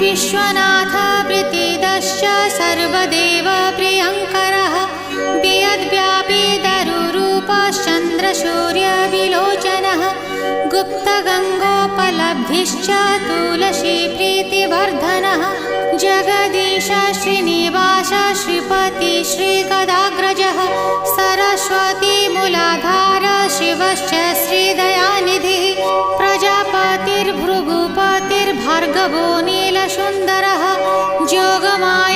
विश्वनाथ प्रीतिदश्च सर्वदेव प्रियङ्करः वियद्व्यापी दरुरूपश्चन्द्रसूर्यविलोचनः गुप्तगङ्गोपलब्धिश्च तुलसी प्रीतिवर्धनः जगदीश श्रीनिवास श्रीपति श्रीगदाग्रजः सरस्वती मूलाधार शिवश्च श्रीदयानिधिः प्रजापतिर्भृगुपतिर्भार्गवो नीलसुन्दरः जोगमाया